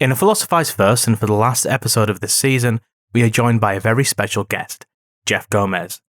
In a philoscifiz first, and for the last episode of this season, we are joined by a very special guest, Jeff Gomez.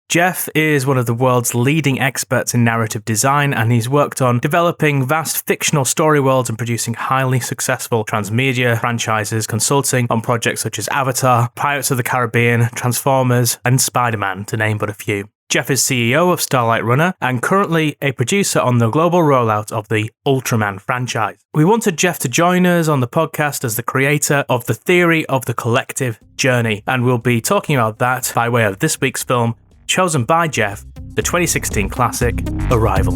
Jeff is one of the world's leading experts in narrative design, and he's worked on developing vast fictional story worlds and producing highly successful transmedia franchises, consulting on projects such as Avatar, Pirates of the Caribbean, Transformers, and Spider-Man, to name but a few. Jeff is CEO of Starlight Runner and currently a producer on the global rollout of the Ultraman franchise. We wanted Jeff to join us on the podcast as the creator of the theory of the collective journey, and we'll be talking about that by way of this week's film, chosen by Jeff, the 2016 classic, Arrival.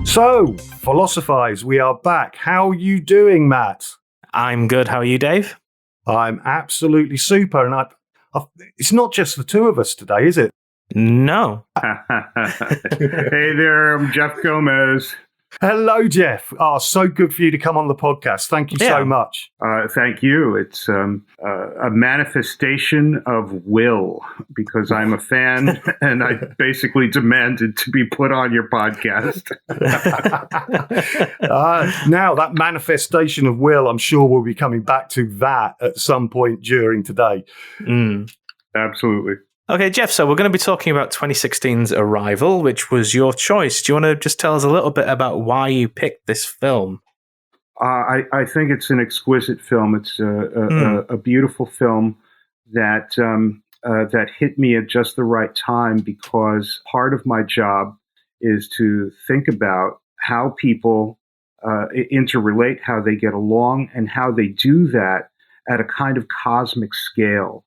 So, philoscifiz, we are back. How are you doing, Matt? I'm good. How are you, Dave? I'm absolutely super. And it's not just the two of us today, is it? No. Hey there, I'm Jeff Gomez. Hello, Jeff. Oh, so good for you to come on the podcast. Thank you so much. Thank you. It's a manifestation of will because I'm a fan and I basically demanded to be put on your podcast. Now, that manifestation of will, I'm sure we'll be coming back to that at some point during today. Absolutely. Okay, Jeff, so we're going to be talking about 2016's Arrival, which was your choice. Do you want to just tell us a little bit about why you picked this film? I think it's an exquisite film. It's a beautiful film that that hit me at just the right time because part of my job is to think about how people interrelate, how they get along, and how they do that at a kind of cosmic scale.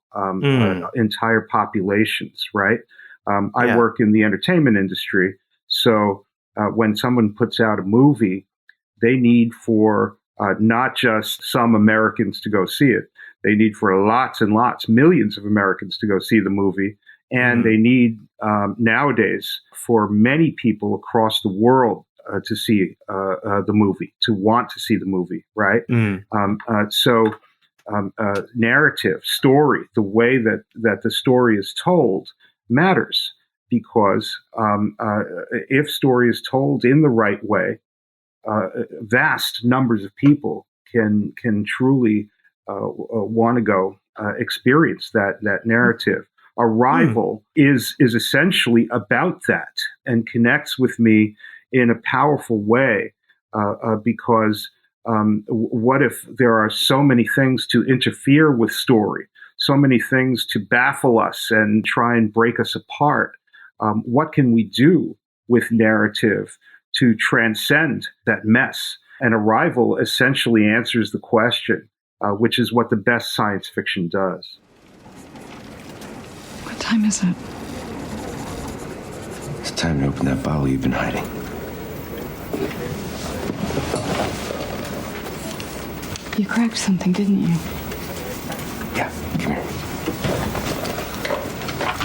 Entire populations, right? I work in the entertainment industry. So when someone puts out a movie, they need for not just some Americans to go see it. They need for lots and lots, millions of Americans to go see the movie. And they need nowadays for many people across the world to see the movie, to want to see the movie, right? So narrative, story, the way that the story is told matters because if story is told in the right way, vast numbers of people can truly want to go experience that narrative. Arrival is essentially about that and connects with me in a powerful way because what if there are so many things to interfere with story, so many things to baffle us and try and break us apart? What can we do with narrative to transcend that mess? And Arrival essentially answers the question, which is what the best science fiction does. What time is it? It's time to open that bottle you've been hiding. You cracked something, didn't you? Yeah, come here.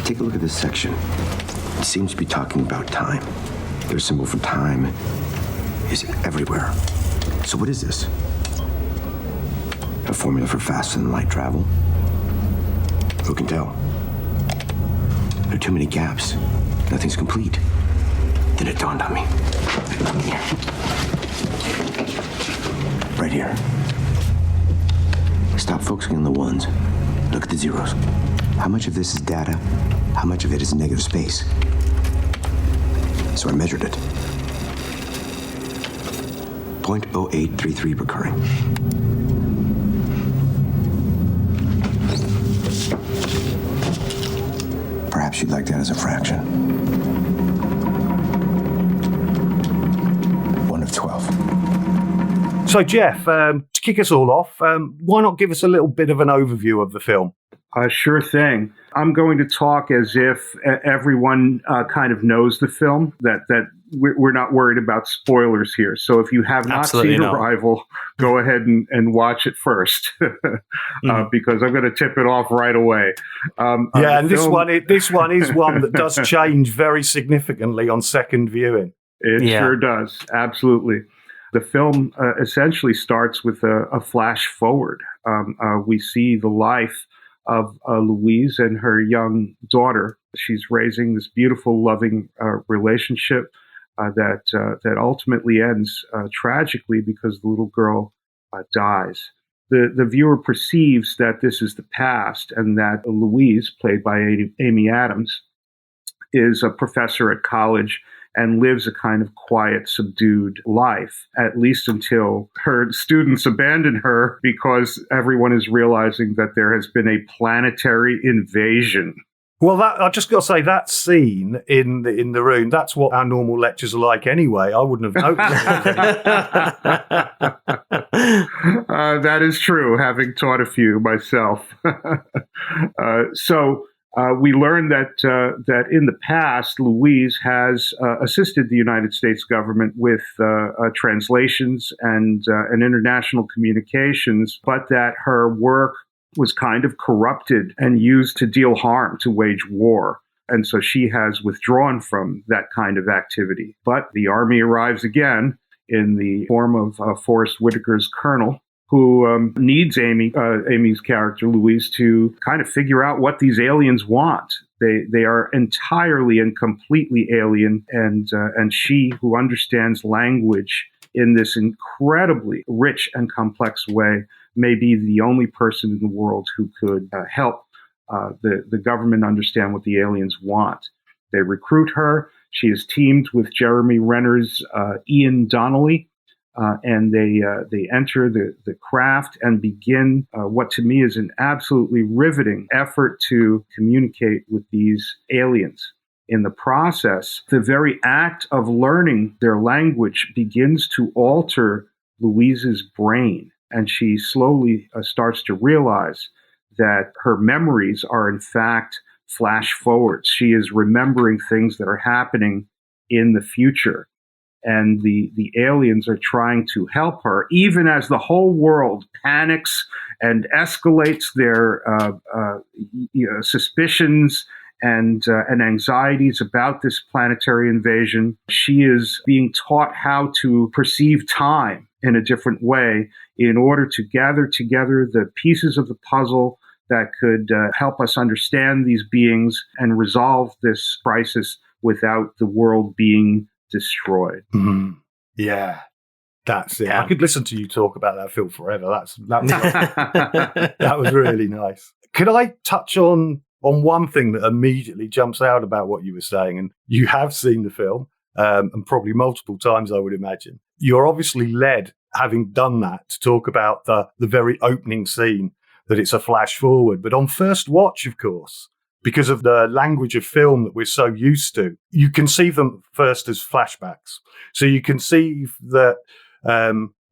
Take a look at this section. It seems to be talking about time. Their symbol for time is everywhere. So what is this? A formula for faster than light travel? Who can tell? There are too many gaps. Nothing's complete. Then it dawned on me. Here. Right here. Stop focusing on the ones. Look at the zeros. How much of this is data? How much of it is negative space? So I measured it. 0.0833 recurring. Perhaps you'd like that as a fraction. 1 of 12. So, Jeff, to kick us all off, why not give us a little bit of an overview of the film? Sure thing. I'm going to talk as if everyone kind of knows the film, that we're not worried about spoilers here. So if you have not seen Arrival, go ahead and watch it first, because I'm going to tip it off right away. And this one is one that does change very significantly on second viewing. It sure does. Absolutely. The film essentially starts with a flash forward. We see the life of Louise and her young daughter. She's raising this beautiful, loving relationship that ultimately ends tragically because the little girl dies. The viewer perceives that this is the past and that Louise, played by Amy Adams, is a professor at college and lives a kind of quiet, subdued life, at least until her students abandon her because everyone is realizing that there has been a planetary invasion. Well, I just got to say, that scene in the room, that's what our normal lectures are like anyway. I wouldn't have noticed. That is true, having taught a few myself. So we learned that in the past, Louise has assisted the United States government with translations and international communications, but that her work was kind of corrupted and used to deal harm, to wage war. And so she has withdrawn from that kind of activity. But the army arrives again in the form of Forrest Whitaker's colonel, who needs Amy's character, Louise, to kind of figure out what these aliens want. They are entirely and completely alien, and she, who understands language in this incredibly rich and complex way, may be the only person in the world who could help the government understand what the aliens want. They recruit her. She is teamed with Jeremy Renner's Ian Donnelly, and they enter the craft and begin what to me is an absolutely riveting effort to communicate with these aliens. In the process, the very act of learning their language begins to alter Louise's brain, and she slowly starts to realize that her memories are in fact flash forwards. She is remembering things that are happening in the future. And the aliens are trying to help her, even as the whole world panics and escalates their suspicions and anxieties about this planetary invasion. She is being taught how to perceive time in a different way in order to gather together the pieces of the puzzle that could help us understand these beings and resolve this crisis without the world being destroyed. Mm-hmm. Yeah, that's it. Yeah. I could listen to you talk about that film forever. That was really nice. Could I touch on one thing that immediately jumps out about what you were saying? And you have seen the film, and probably multiple times, I would imagine. You're obviously led, having done that, to talk about the very opening scene, that it's a flash forward. But on first watch, of course, because of the language of film that we're so used to, you conceive them first as flashbacks. So you conceive that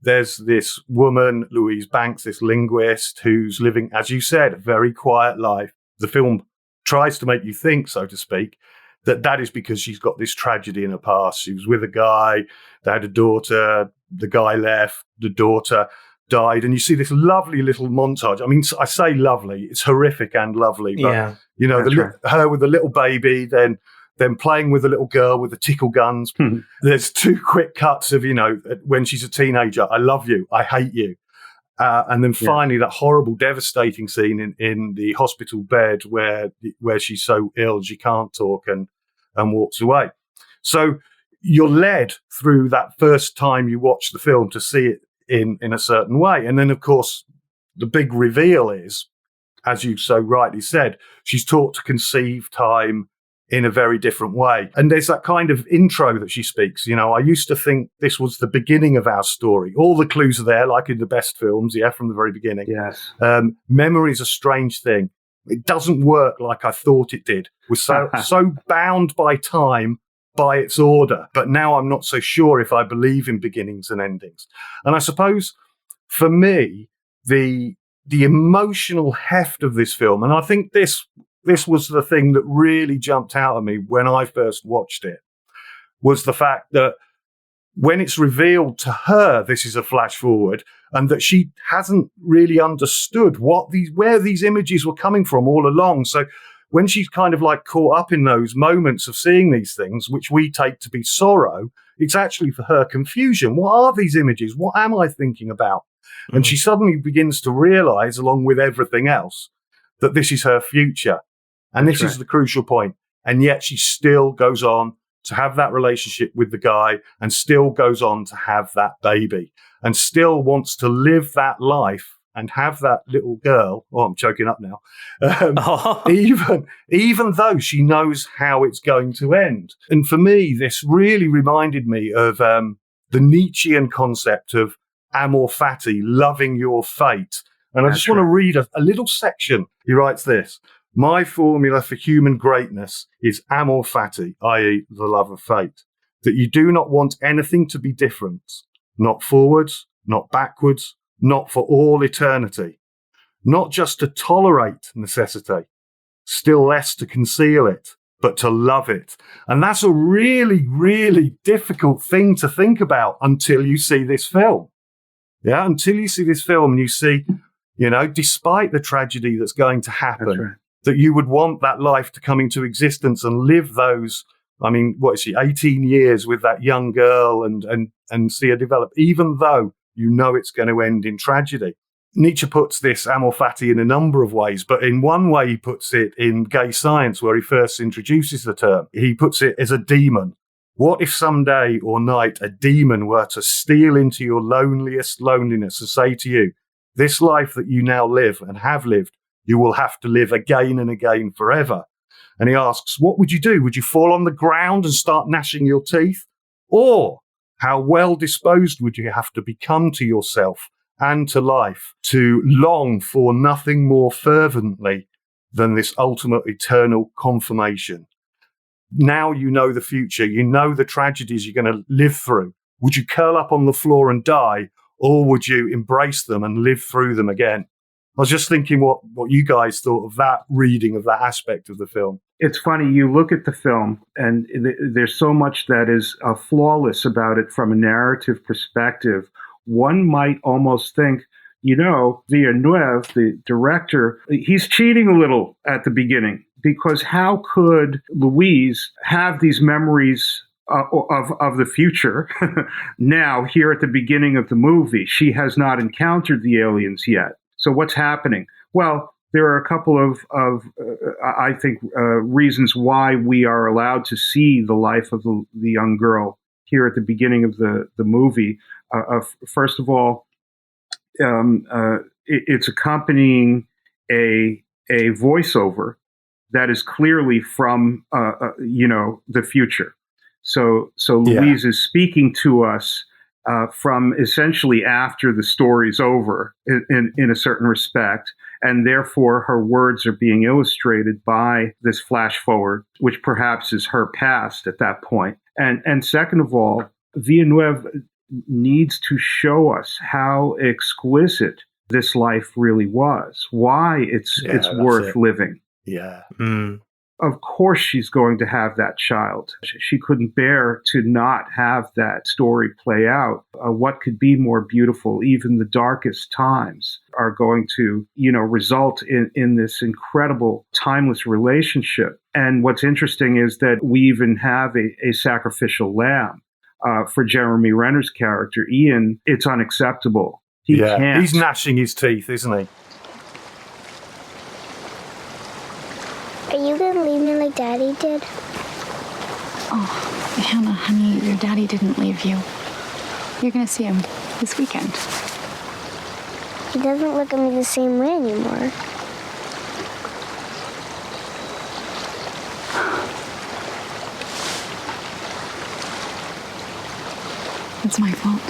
there's this woman, Louise Banks, this linguist, who's living, as you said, a very quiet life. The film tries to make you think, so to speak, that is because she's got this tragedy in her past. She was with a guy, they had a daughter, the guy left, the daughter died, and you see this lovely little montage. I mean, I say lovely, it's horrific and lovely, but yeah, you know, her with the little baby, then playing with the little girl with the tickle guns. There's two quick cuts of, you know, when she's a teenager, I love you, I hate you. And then finally that horrible, devastating scene in the hospital bed where she's so ill she can't talk and walks away. So you're led through that first time you watch the film to see it in a certain way. And then, of course, the big reveal is, as you so rightly said, she's taught to conceive time in a very different way. And there's that kind of intro that she speaks. You know, I used to think this was the beginning of our story. All the clues are there, like in the best films, from the very beginning. Yes. Memory is a strange thing. It doesn't work like I thought it did. We're so bound by time, by its order. But now I'm not so sure if I believe in beginnings and endings. And I suppose, for me, the emotional heft of this film, and I think this was the thing that really jumped out at me when I first watched it, was the fact that when it's revealed to her this is a flash forward, and that she hasn't really understood where these images were coming from all along. So when she's kind of like caught up in those moments of seeing these things, which we take to be sorrow, it's actually for her confusion. What are these images? What am I thinking about? And she suddenly begins to realize, along with everything else, that this is her future. And this is the crucial point. And yet she still goes on to have that relationship with the guy and still goes on to have that baby and still wants to live that life and have that little girl. Oh, I'm choking up now. Even though she knows how it's going to end. And for me, this really reminded me of the Nietzschean concept of amor fati, loving your fate. And I just want to read a little section. He writes this: my formula for human greatness is amor fati, i.e. the love of fate, that you do not want anything to be different, not forwards, not backwards, not for all eternity, not just to tolerate necessity, still less to conceal it, but to love it. And that's a really, really difficult thing to think about until you see this film. Yeah, until you see this film and you see, you know, despite the tragedy that's going to happen, that you would want that life to come into existence and live those, I mean, what is she, 18 years with that young girl and see her develop, even though you know it's going to end in tragedy. Nietzsche puts this amor fati in a number of ways, but in one way he puts it in Gay Science, where he first introduces the term. He puts it as a demon. What if someday or night a demon were to steal into your loneliest loneliness and say to you, this life that you now live and have lived, you will have to live again and again forever. And he asks, what would you do? Would you fall on the ground and start gnashing your teeth? Or how well disposed would you have to become to yourself and to life to long for nothing more fervently than this ultimate eternal confirmation? Now you know the future. You know the tragedies you're going to live through. Would you curl up on the floor and die, or would you embrace them and live through them again? I was just thinking what you guys thought of that reading of that aspect of the film. It's funny, you look at the film and there's so much that is flawless about it from a narrative perspective. One might almost think, you know, Villeneuve, the director, he's cheating a little at the beginning, because how could Louise have these memories of the future now here at the beginning of the movie? She has not encountered the aliens yet. So what's happening? Well, there are a couple of I think, reasons why we are allowed to see the life of the young girl here at the beginning of the movie. First of all, it's accompanying a voiceover that is clearly from the future. So Louise is speaking to us from essentially after the story's over in a certain respect, and therefore her words are being illustrated by this flash forward, which perhaps is her past at that point. And second of all, Villeneuve needs to show us how exquisite this life really was, why it's worth living. Yeah. Of course she's going to have that child. She couldn't bear to not have that story play out. What could be more beautiful? Even the darkest times are going to, result in this incredible, timeless relationship. And what's interesting is that we even have a sacrificial lamb for Jeremy Renner's character, Ian. It's unacceptable. He can't. He's gnashing his teeth, isn't he? Are you going to leave me like Daddy did? Oh, Hannah, honey, your daddy didn't leave you. You're going to see him this weekend. He doesn't look at me the same way anymore. It's my fault.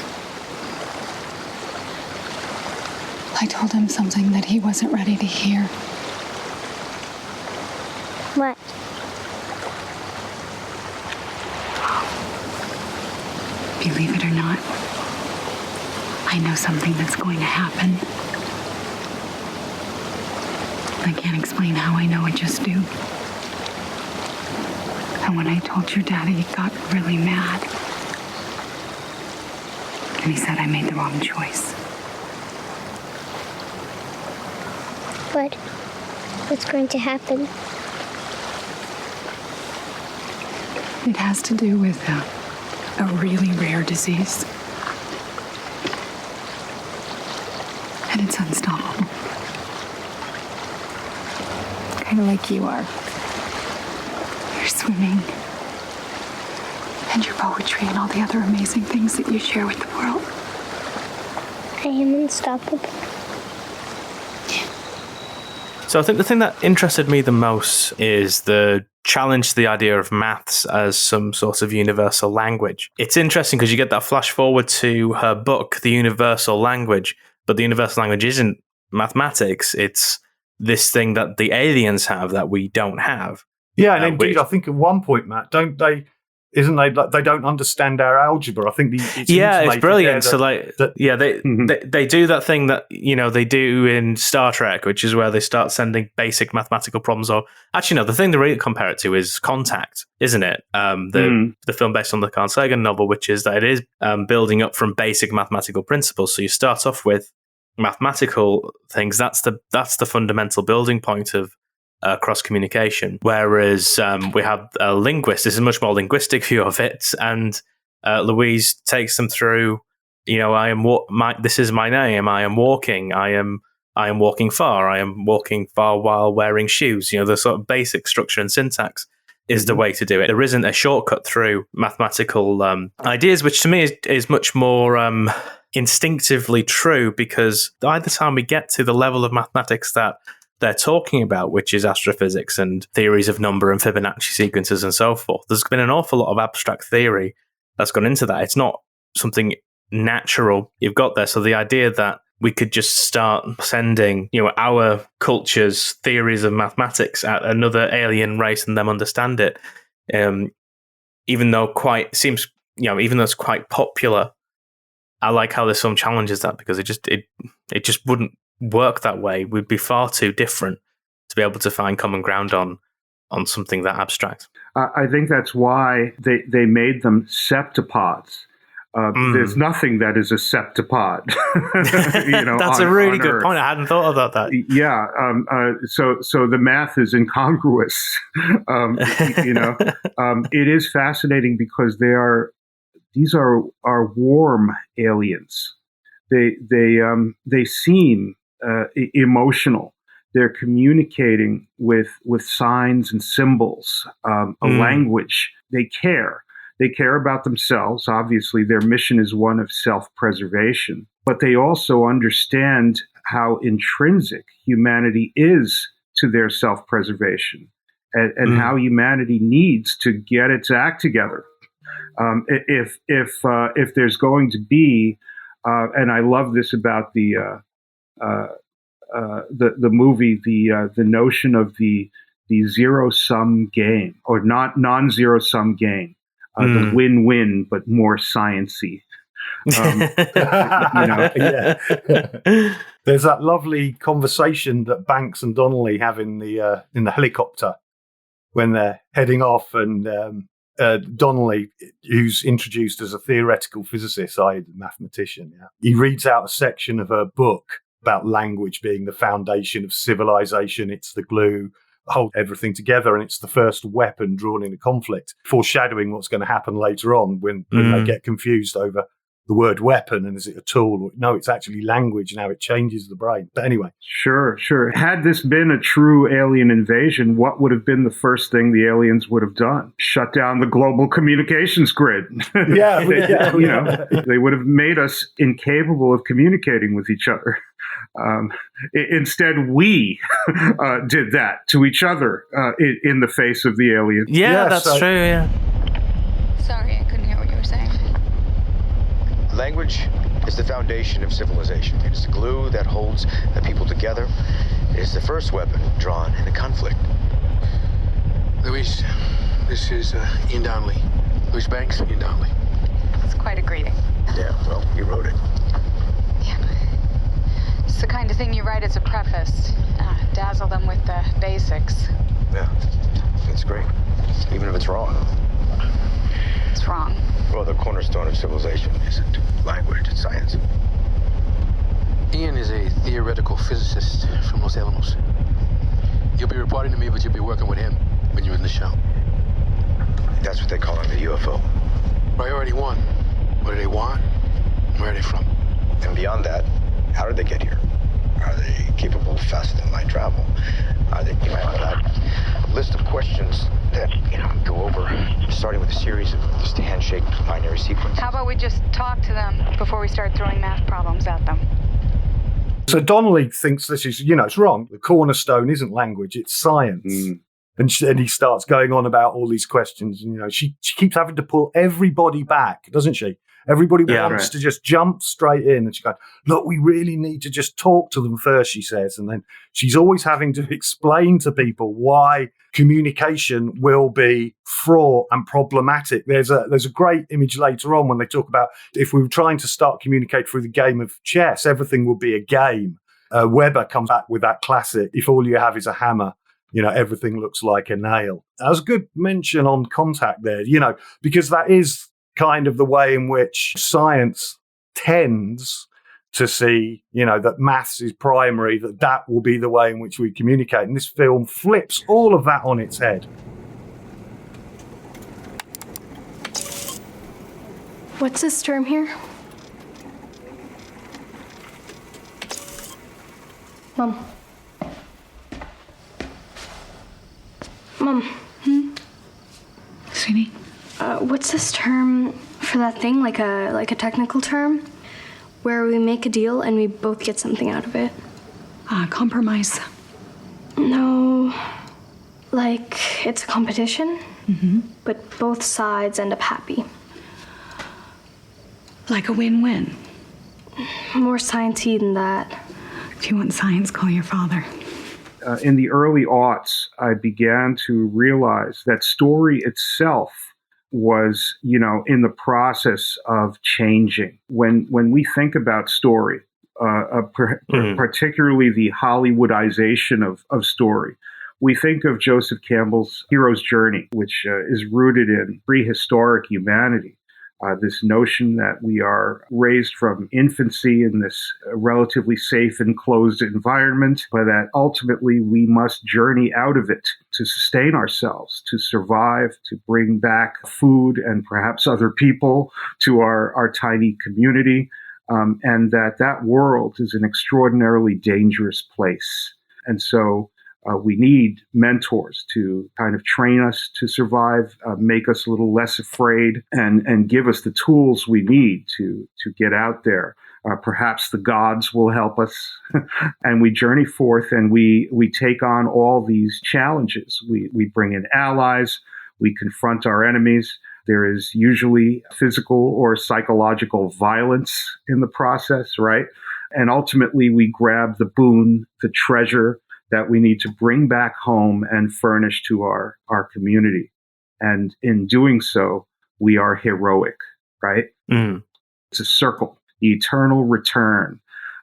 I told him something that he wasn't ready to hear. What? Believe it or not, I know something that's going to happen. I can't explain how I know, I just do. And when I told your daddy, he got really mad. And he said I made the wrong choice. What? What's going to happen? It has to do with a really rare disease. And it's unstoppable. Kind of like you are. Your swimming. And your poetry and all the other amazing things that you share with the world. I am unstoppable. So I think the thing that interested me the most is the challenge to the idea of maths as some sort of universal language. It's interesting because you get that flash forward to her book, The Universal Language, but the universal language isn't mathematics. It's this thing that the aliens have that we don't have. Yeah, and indeed, I think at one point, Matt, don't they? Isn't they like they don't understand our algebra? I think it's brilliant. So they do that thing that they do in Star Trek, which is where they start sending basic mathematical problems. Or actually, no, the thing they really compare it to is Contact, isn't it? The film based on the Carl Sagan novel, which is that it is building up from basic mathematical principles. So you start off with mathematical things. That's the fundamental building point of cross communication, whereas we have a linguist. This is a much more linguistic view of it, and Louise takes them through. This is my name. I am walking. I am walking far. I am walking far while wearing shoes. The sort of basic structure and syntax is the way to do it. There isn't a shortcut through mathematical ideas, which to me is much more instinctively true, because by the time we get to the level of mathematics that they're talking about, which is astrophysics and theories of number and Fibonacci sequences and so forth, there's been an awful lot of abstract theory that's gone into that. It's not something natural you've got there. So the idea that we could just start sending, our culture's theories of mathematics at another alien race and them understand it, even though it's quite popular, I like how this film challenges that, because it just wouldn't work that way. We'd be far too different to be able to find common ground on something that abstract. I think that's why they made them septopods. There's nothing that is a septopod. That's a really good point. I hadn't thought about that. Yeah. So the math is incongruous. It is fascinating because these are warm aliens. They seem emotional. They're communicating with signs and symbols, a language. They care. They care about themselves. Obviously, their mission is one of self-preservation, but they also understand how intrinsic humanity is to their self-preservation, and how humanity needs to get its act together. If there's going to be, and I love this about the movie, the notion of the zero-sum game, or non-zero-sum game, the win-win, but more science-y. There's that lovely conversation that Banks and Donnelly have in the helicopter when they're heading off, and Donnelly, who's introduced as a theoretical physicist, i.e. mathematician, he reads out a section of her book about language being the foundation of civilization. It's the glue, hold everything together, and it's the first weapon drawn in a conflict, foreshadowing what's going to happen later on when they get confused over the word weapon, and is it a tool? No, it's actually language, and how it changes the brain. But anyway. Sure. Had this been a true alien invasion, what would have been the first thing the aliens would have done? Shut down the global communications grid. They would have made us incapable of communicating with each other. Instead, we did that to each other in the face of the aliens. Yeah, that's true, yeah. Sorry, I couldn't hear what you were saying. Language is the foundation of civilization. It is the glue that holds the people together. It is the first weapon drawn in a conflict. Louise, this is Ian Donnelly. Louise Banks, Ian Donnelly. It's quite a greeting. Yeah, well, you wrote it. Yeah. It's the kind of thing you write as a preface. Dazzle them with the basics. Yeah, it's great. Even if it's wrong. It's wrong. Well, the cornerstone of civilization isn't language, it's science. Ian is a theoretical physicist from Los Alamos. You'll be reporting to me, but you'll be working with him when you're in the show. That's what they call it, the UFO. Priority 1. What do they want? Where are they from? And beyond that, how did they get here? Are they capable of faster than light travel? Are they, a list of questions that, go over, starting with a series of just a handshake binary sequences. How about we just talk to them before we start throwing math problems at them? So Donnelly thinks this is, it's wrong. The cornerstone isn't language, it's science. And he starts going on about all these questions. And, she keeps having to pull everybody back, doesn't she? Everybody wants to just jump straight in. And she goes, look, we really need to just talk to them first, she says. And then she's always having to explain to people why communication will be fraught and problematic. There's a great image later on when they talk about if we were trying to start communicate through the game of chess, everything would be a game. Weber comes back with that classic, if all you have is a hammer, everything looks like a nail. That was a good mention on contact there, because that is kind of the way in which science tends to see, that maths is primary, that will be the way in which we communicate. And this film flips all of that on its head. What's this term here? Mom. Sweetie? What's this term for that thing, like a technical term, where we make a deal and we both get something out of it? Compromise. No, like it's a competition, but both sides end up happy. Like a win-win. More science-y than that. If you want science, call your father. In the early aughts, I began to realize that story itself was, in the process of changing. When we think about story, particularly the Hollywoodization of story, we think of Joseph Campbell's hero's journey, which is rooted in prehistoric humanity. This notion that we are raised from infancy in this relatively safe and closed environment, but that ultimately we must journey out of it to sustain ourselves, to survive, to bring back food and perhaps other people to our tiny community, and that world is an extraordinarily dangerous place. And so we need mentors to kind of train us to survive, make us a little less afraid, and give us the tools we need to get out there. Perhaps the gods will help us, and we journey forth and we take on all these challenges. We bring in allies, we confront our enemies. There is usually physical or psychological violence in the process, right? And ultimately we grab the boon, the treasure, that we need to bring back home and furnish to our community. And in doing so, we are heroic, right? It's a circle, the eternal return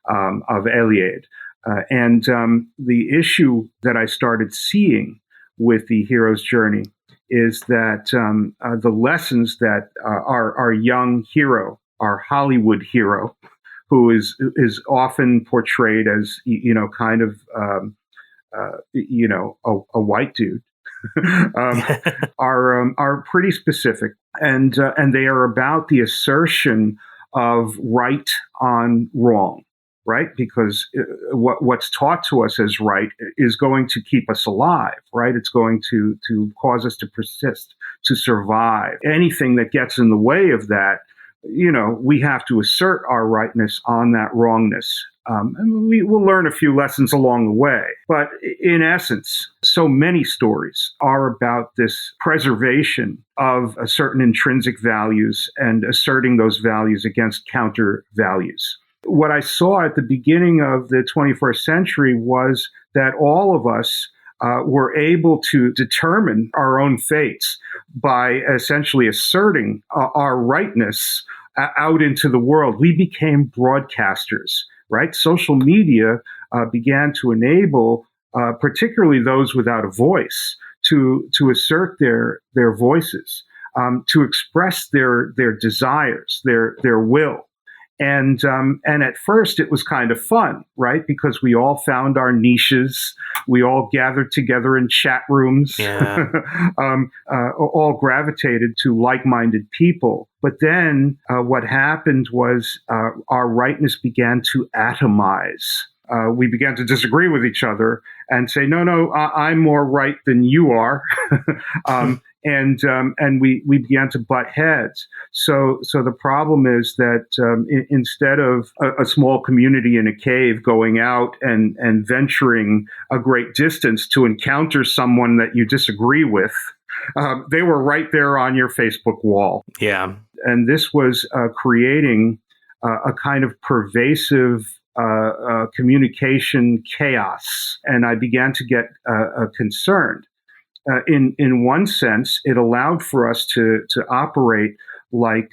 of Eliade. And the issue that I started seeing with the hero's journey is that the lessons that our young hero, our Hollywood hero, who is often portrayed as, kind of a white dude, are pretty specific, and they are about the assertion of right on wrong, right? Because what's taught to us as right is going to keep us alive, right? It's going to cause us to persist, to survive. Anything that gets in the way of that, we have to assert our rightness on that wrongness. And we will learn a few lessons along the way. But in essence, so many stories are about this preservation of a certain intrinsic values and asserting those values against counter values. What I saw at the beginning of the 21st century was that all of us were able to determine our own fates by essentially asserting our rightness out into the world. We became broadcasters. Right? Social media began to enable, particularly those without a voice, to assert their voices, to express their desires, their will. And at first it was kind of fun, right? Because we all found our niches. We all gathered together in chat rooms, all gravitated to like-minded people. But then what happened was our rightness began to atomize. We began to disagree with each other and say, no, I'm more right than you are. And we began to butt heads. So the problem is that instead of a small community in a cave going out and venturing a great distance to encounter someone that you disagree with, they were right there on your Facebook wall. Yeah. And this was creating a kind of pervasive communication chaos. And I began to get concerned. In one sense, it allowed for us to operate like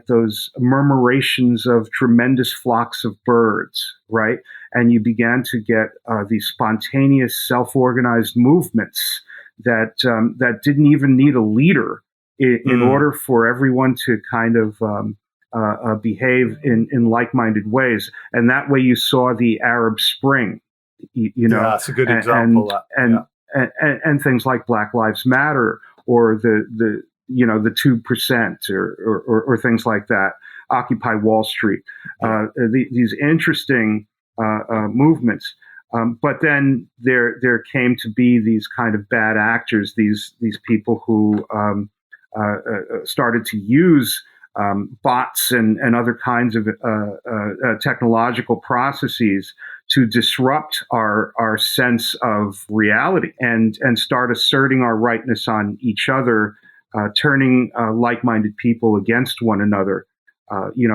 those murmurations of tremendous flocks of birds, right? And you began to get these spontaneous, self-organized movements that didn't even need a leader in order for everyone to kind of behave in like-minded ways. And that way, you saw the Arab Spring. You know, yeah, that's a good example. And things like Black Lives Matter or the 2% or things like that, Occupy Wall Street, these interesting movements. But then there came to be these kind of bad actors, these people who started to use bots and other kinds of technological processes to disrupt our sense of reality and start asserting our rightness on each other, turning like-minded people against one another.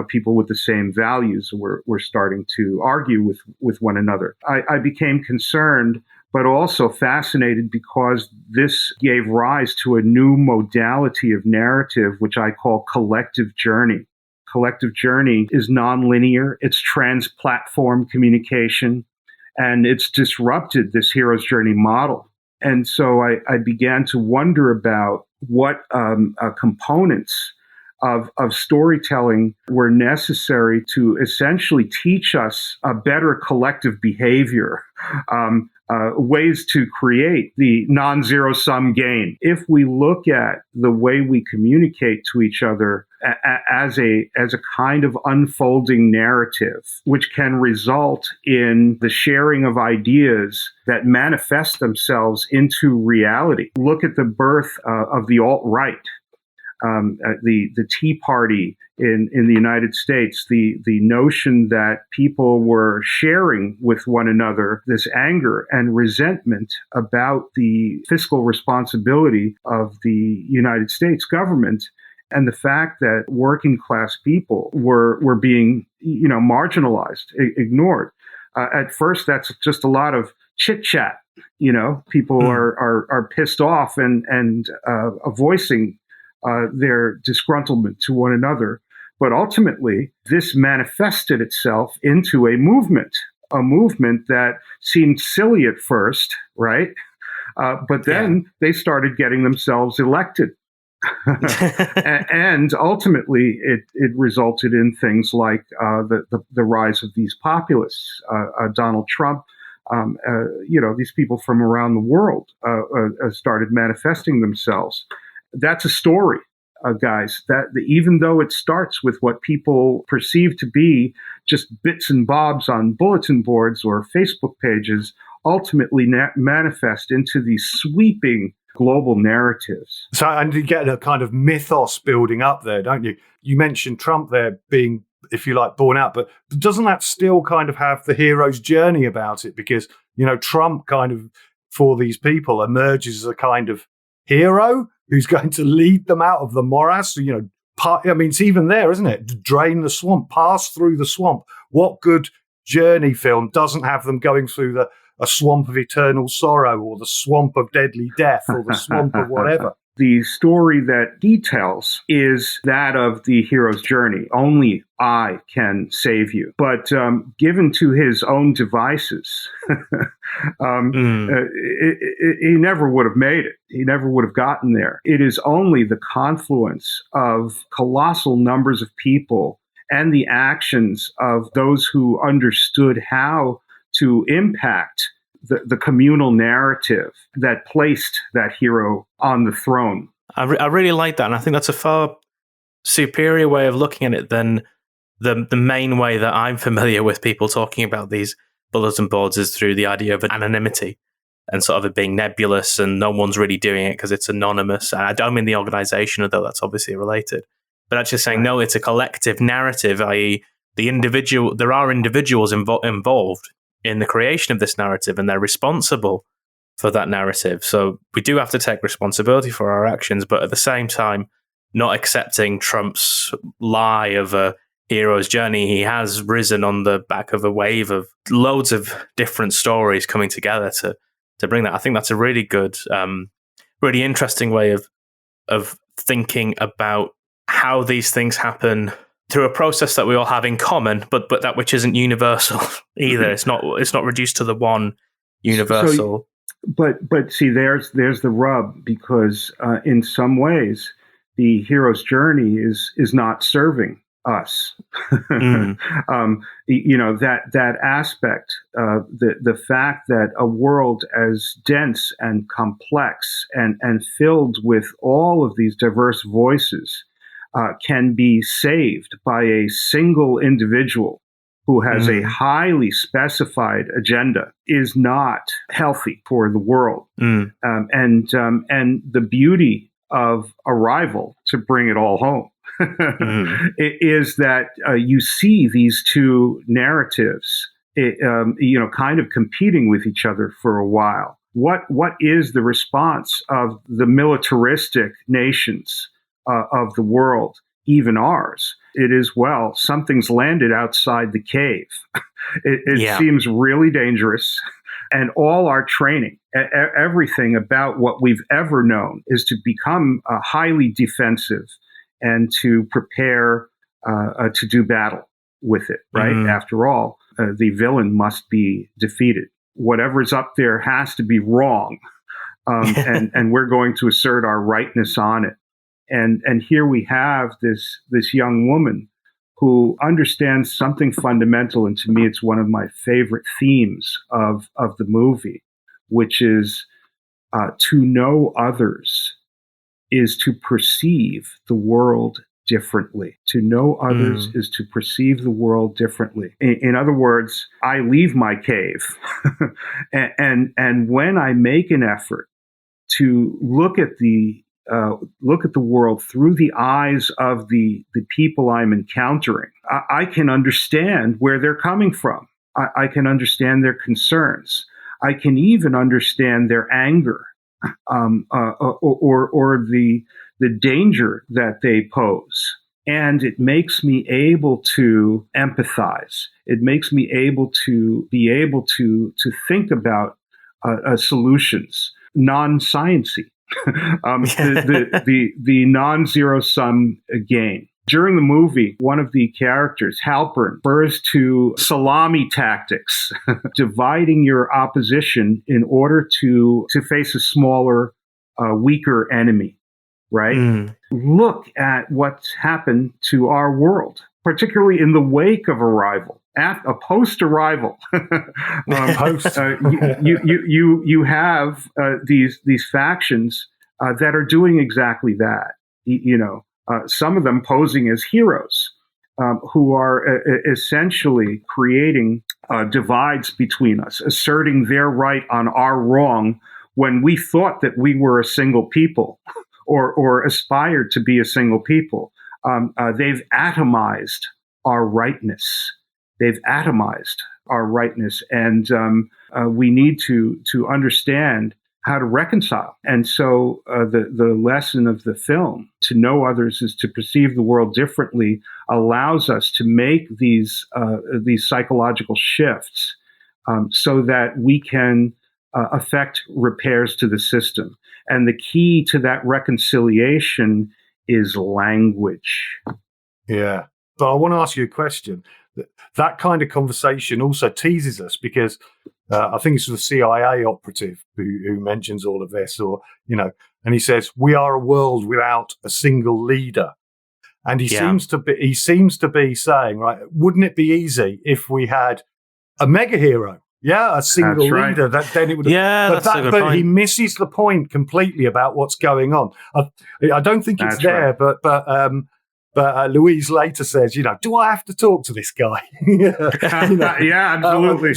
People with the same values were starting to argue with one another. I became concerned, but also fascinated because this gave rise to a new modality of narrative, which I call collective journey. Collective journey is nonlinear, it's trans-platform communication, and it's disrupted this hero's journey model. And so I began to wonder about what components of storytelling were necessary to essentially teach us a better collective behavior, ways to create the non-zero-sum gain. If we look at the way we communicate to each other as a kind of unfolding narrative, which can result in the sharing of ideas that manifest themselves into reality. Look at the birth of the alt-right. The Tea Party in the United States, the notion that people were sharing with one another this anger and resentment about the fiscal responsibility of the United States government, and the fact that working class people were being marginalized, ignored. At first, that's just a lot of chit chat. People are pissed off and voicing their disgruntlement to one another. But ultimately, this manifested itself into a movement that seemed silly at first, right? But then they started getting themselves elected. And ultimately, it resulted in things like the rise of these populists, Donald Trump. These people from around the world started manifesting themselves. That's a story, guys, that even though it starts with what people perceive to be just bits and bobs on bulletin boards or Facebook pages, ultimately manifest into these sweeping global narratives. So, and you get a kind of mythos building up there, don't you? You mentioned Trump there being, if you like, born out, but doesn't that still kind of have the hero's journey about it? Because, Trump kind of, for these people, emerges as a kind of hero who's going to lead them out of the morass, it's even there, isn't it? Drain the swamp, pass through the swamp. What good journey film doesn't have them going through a swamp of eternal sorrow or the swamp of deadly death or the swamp of whatever? The story that he tells is that of the hero's journey. Only I can save you. But given to his own devices, he never would have made it. He never would have gotten there. It is only the confluence of colossal numbers of people and the actions of those who understood how to impact the communal narrative that placed that hero on the throne. I really like that, and I think that's a far superior way of looking at it than the main way that I'm familiar with people talking about these bulletin boards is through the idea of anonymity and sort of it being nebulous and no one's really doing it because it's anonymous. And I don't mean the organization, although that's obviously related, but actually saying, no, it's a collective narrative, i.e. there are individuals involved in the creation of this narrative and they're responsible for that narrative. So we do have to take responsibility for our actions, but at the same time, not accepting Trump's lie of a hero's journey. He has risen on the back of a wave of loads of different stories coming together to bring that. I think that's a really good, really interesting way of thinking about how these things happen through a process that we all have in common, but that which isn't universal either. It's not reduced to the one universal. But see, there's the rub, because in some ways, the hero's journey is not serving us. That aspect, the fact that a world as dense and complex and filled with all of these diverse voices can be saved by a single individual who has a highly specified agenda is not healthy for the world. And the beauty of Arrival, to bring it all home, it is that you see these two narratives, kind of competing with each other for a while. What is the response of the militaristic nations of the world, even ours? It is, well, something's landed outside the cave. It seems really dangerous. And all our training, everything about what we've ever known, is to become highly defensive and to prepare to do battle with it, right? After all, the villain must be defeated. Whatever's up there has to be wrong. And we're going to assert our rightness on it. And here we have this young woman who understands something fundamental, and to me, it's one of my favorite themes of the movie, which is to know others is to perceive the world differently. To know others is to perceive the world differently. In other words, I leave my cave, and when I make an effort to look at the world through the eyes of the people I'm encountering, I can understand where they're coming from. I can understand their concerns. I can even understand their anger, or the danger that they pose. And it makes me able to empathize. It makes me able to think about solutions, non-sciencey. The non-zero sum game. During the movie, one of the characters, Halpern, refers to salami tactics, dividing your opposition in order to face a smaller, weaker enemy, right? Look at what's happened to our world, particularly in the wake of Arrival. A post-Arrival, you have these factions that are doing exactly that. Some of them posing as heroes, who are essentially creating divides between us, asserting their right on our wrong when we thought that we were a single people, or aspired to be a single people. They've atomized our rightness. They've atomized our rightness, and we need to understand how to reconcile. And so the lesson of the film, to know others is to perceive the world differently, allows us to make these psychological shifts so that we can affect repairs to the system. And the key to that reconciliation is language. Yeah. But I want to ask you a question. That kind of conversation also teases us, because I think it's the CIA operative who mentions all of this, and he says, we are a world without a single leader. And he seems to be saying, right, wouldn't it be easy if we had a mega hero? Yeah, a single leader. That then it would. Yeah, that's a good point. But he misses the point completely about what's going on. I don't think it's there, right. But Louise later says, do I have to talk to this guy? Yeah, absolutely.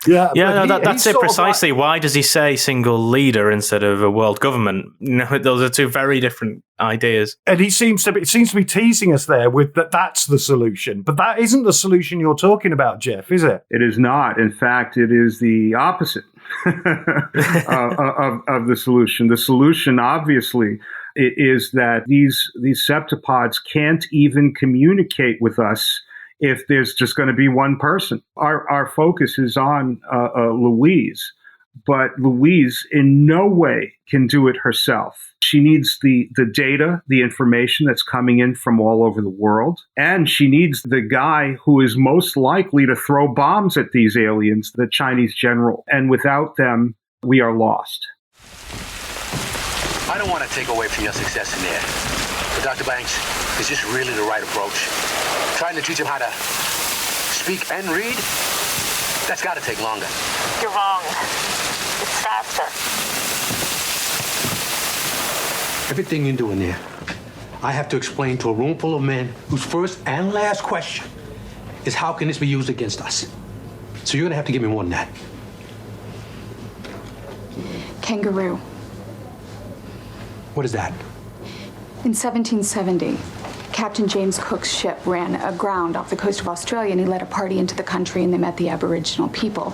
That's it precisely. Why does he say single leader instead of a world government? Those are two very different ideas. And it seems to be teasing us there with that's the solution. But that isn't the solution you're talking about, Jeff, is it? It is not. In fact, it is the opposite of the solution. The solution, obviously, is that these septopods can't even communicate with us if there's just going to be one person. Our focus is on Louise, but Louise in no way can do it herself. She needs the data, the information that's coming in from all over the world, and she needs the guy who is most likely to throw bombs at these aliens, the Chinese general. And without them, we are lost. I don't want to take away from your success in there. But Dr. Banks, is this really the right approach? Trying to teach him how to speak and read? That's got to take longer. You're wrong. It's faster. Everything you're doing there, I have to explain to a room full of men whose first and last question is how can this be used against us? So you're going to have to give me more than that. Kangaroo. What is that? In 1770, Captain James Cook's ship ran aground off the coast of Australia, and he led a party into the country, and they met the Aboriginal people.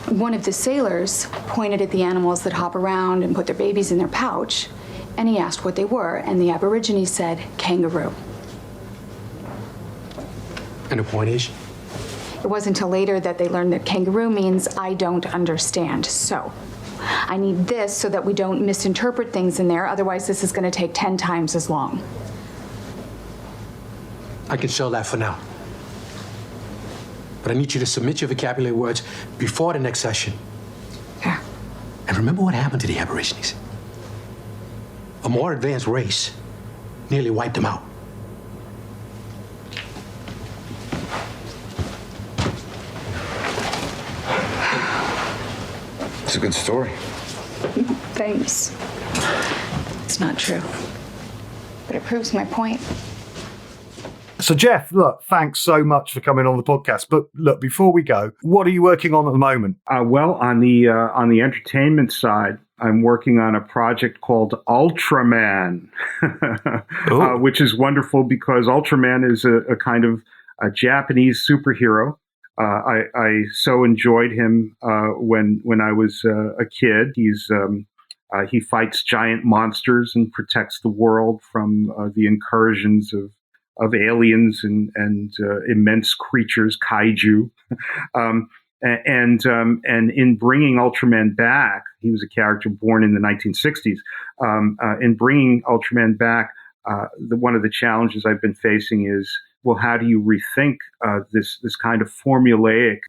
One of the sailors pointed at the animals that hop around and put their babies in their pouch, and he asked what they were, and the Aborigine said, kangaroo. And the point is? It wasn't until later that they learned that kangaroo means I don't understand, so I need this so that we don't misinterpret things in there, otherwise this is going to take 10 times as long. I can sell that for now. But I need you to submit your vocabulary words before the next session. Yeah. And remember what happened to the Aborigines. A more advanced race nearly wiped them out. It's a good story. Thanks. It's not true. But it proves my point. So, Jeff, look, thanks so much for coming on the podcast. But look, before we go, what are you working on at the moment? Well, on the entertainment side, I'm working on a project called Ultraman, which is wonderful because Ultraman is a kind of a Japanese superhero. I so enjoyed him when I was a kid. He fights giant monsters and protects the world from the incursions of aliens and immense creatures, kaiju. And in bringing Ultraman back, he was a character born in the 1960s. In bringing Ultraman back, one of the challenges I've been facing is, well, how do you rethink this kind of formulaic,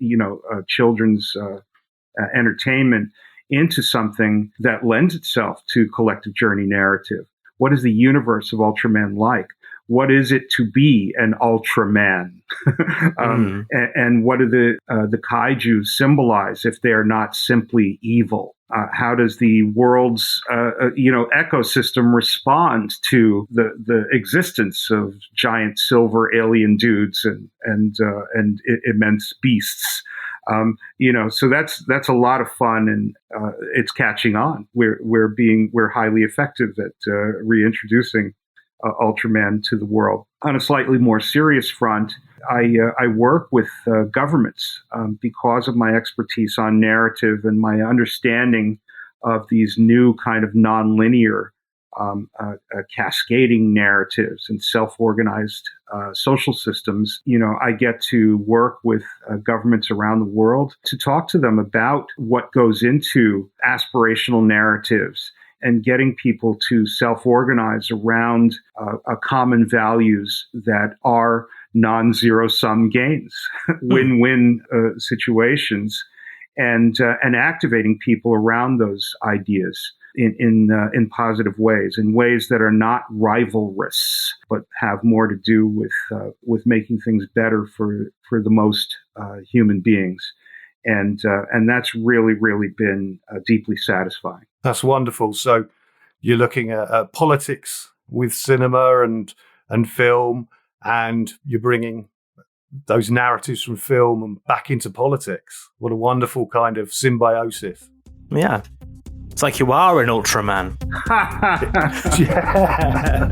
children's entertainment into something that lends itself to collective journey narrative? What is the universe of Ultraman like? What is it to be an Ultraman? And what do the kaiju symbolize if they are not simply evil? How does the world's ecosystem respond to the existence of giant silver alien dudes and immense beasts? So that's a lot of fun, and it's catching on. We're highly effective at reintroducing Ultraman to the world. On a slightly more serious front, I work with governments because of my expertise on narrative and my understanding of these new kind of nonlinear cascading narratives and self-organized social systems. I get to work with governments around the world to talk to them about what goes into aspirational narratives and getting people to self-organize around common values that are non-zero-sum gains, win-win situations, and activating people around those ideas. in positive ways, in ways that are not rivalrous, but have more to do with making things better for the most human beings. And that's really been deeply satisfying. That's wonderful. So you're looking at politics with cinema and film, and you're bringing those narratives from film and back into politics. What a wonderful kind of symbiosis. Yeah. It's like you are an Ultraman. Yeah.